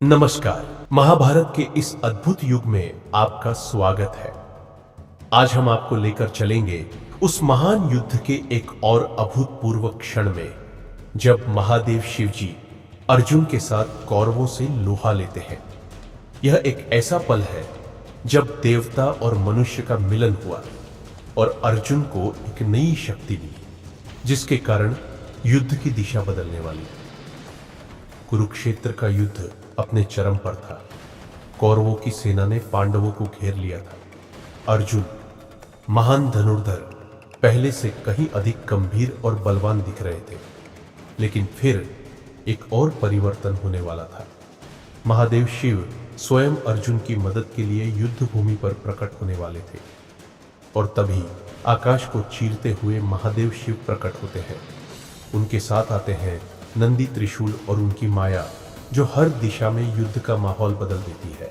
नमस्कार। महाभारत के इस अद्भुत युग में आपका स्वागत है। आज हम आपको लेकर चलेंगे उस महान युद्ध के एक और अभूतपूर्व क्षण में, जब महादेव शिव जी अर्जुन के साथ कौरवों से लोहा लेते हैं। यह एक ऐसा पल है जब देवता और मनुष्य का मिलन हुआ और अर्जुन को एक नई शक्ति मिली, जिसके कारण युद्ध की दिशा बदलने वाली। कुरुक्षेत्र का युद्ध अपने चरम पर था। कौरवों की सेना ने पांडवों को घेर लिया था। अर्जुन, महान धनुर्धर, पहले से कहीं अधिक गंभीर और बलवान दिख रहे थे, लेकिन फिर एक और परिवर्तन होने वाला था। महादेव शिव स्वयं अर्जुन की मदद के लिए युद्ध भूमि पर प्रकट होने वाले थे, और तभी आकाश को चीरते हुए महादेव शिव प्रकट होते हैं। उनके साथ आते हैं नंदी त्रिशूल और उनकी माया, जो हर दिशा में युद्ध का माहौल बदल देती है।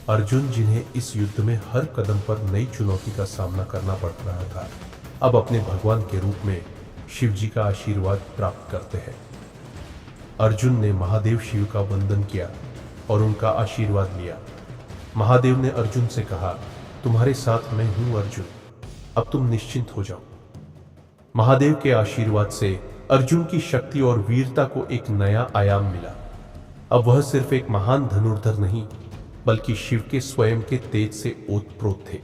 अर्जुन, जिन्हें इस युद्ध में हर कदम पर नई चुनौती का सामना करना पड़ रहा था, अब अपने भगवान के रूप में शिव जी का आशीर्वाद प्राप्त करते हैं। अर्जुन ने महादेव शिव का वंदन किया और उनका आशीर्वाद लिया। महादेव ने अर्जुन से कहा, तुम्हारे साथ मैं हूं अर्जुन, अब तुम निश्चिंत हो जाओ। महादेव के आशीर्वाद से अर्जुन की शक्ति और वीरता को एक नया आयाम मिला। अब वह सिर्फ एक महान धनुर्धर नहीं, बल्कि शिव के स्वयं के तेज से ओतप्रोत थे।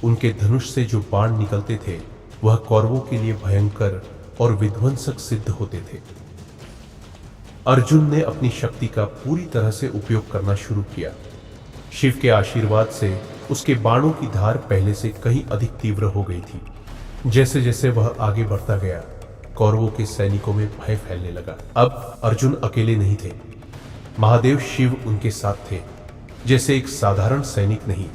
उनके धनुष से जो बाण निकलते थे, वह कौरवों के लिए भयंकर और विध्वंसक सिद्ध होते थे। अर्जुन ने अपनी शक्ति का पूरी तरह से उपयोग करना शुरू किया। शिव के आशीर्वाद से उसके बाणों की धार पहले से कहीं अधिक तीव्र हो गई थी। जैसे जैसे वह आगे बढ़ता गया, कौरवों के सैनिकों में भय फैलने लगा। अब अर्जुन अकेले नहीं थे, महादेव शिव उनके साथ थे। जैसे एक साधारण सैनिक नहीं,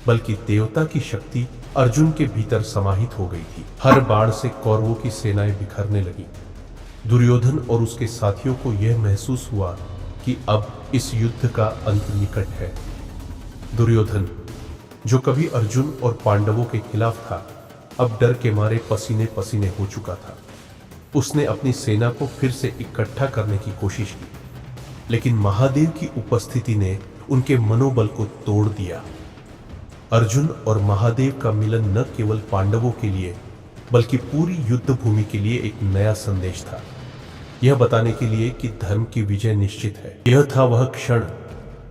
बल्कि देवता की शक्ति अर्जुन के भीतर समाहित हो गई थी। हर बाण से कौरवों की सेनाएं बिखरने लगी। दुर्योधन और उसके साथियों को यह महसूस हुआ कि अब इस युद्ध का अंत निकट है। दुर्योधन, जो कभी अर्जुन और पांडवों के खिलाफ था, अब डर के मारे पसीने पसीने हो चुका था। उसने अपनी सेना को फिर से इकट्ठा करने की कोशिश की, लेकिन महादेव की उपस्थिति ने उनके मनोबल को तोड़ दिया। अर्जुन और महादेव का मिलन न केवल पांडवों के लिए, बल्कि पूरी युद्ध भूमि के लिए एक नया संदेश था। यह बताने के लिए कि धर्म की विजय निश्चित है। यह था वह क्षण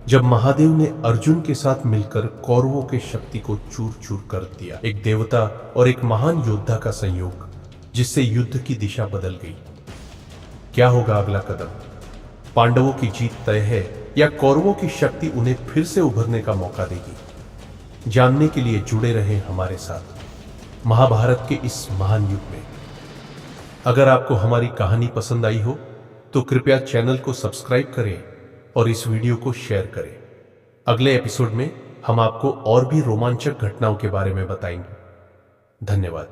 जब महादेव ने अर्जुन के साथ मिलकर कौरवों के शक्ति को चूर चूर कर दिया। एक देवता और एक महान योद्धा का संयोग, जिससे युद्ध की दिशा बदल गई। क्या होगा अगला कदम? पांडवों की जीत तय है या कौरवों की शक्ति उन्हें फिर से उभरने का मौका देगी? जानने के लिए जुड़े रहें हमारे साथ महाभारत के इस महान युग में। अगर आपको हमारी कहानी पसंद आई हो तो कृपया चैनल को सब्सक्राइब करें और इस वीडियो को शेयर करें। अगले एपिसोड में हम आपको और भी रोमांचक घटनाओं के बारे में बताएंगे। धन्यवाद।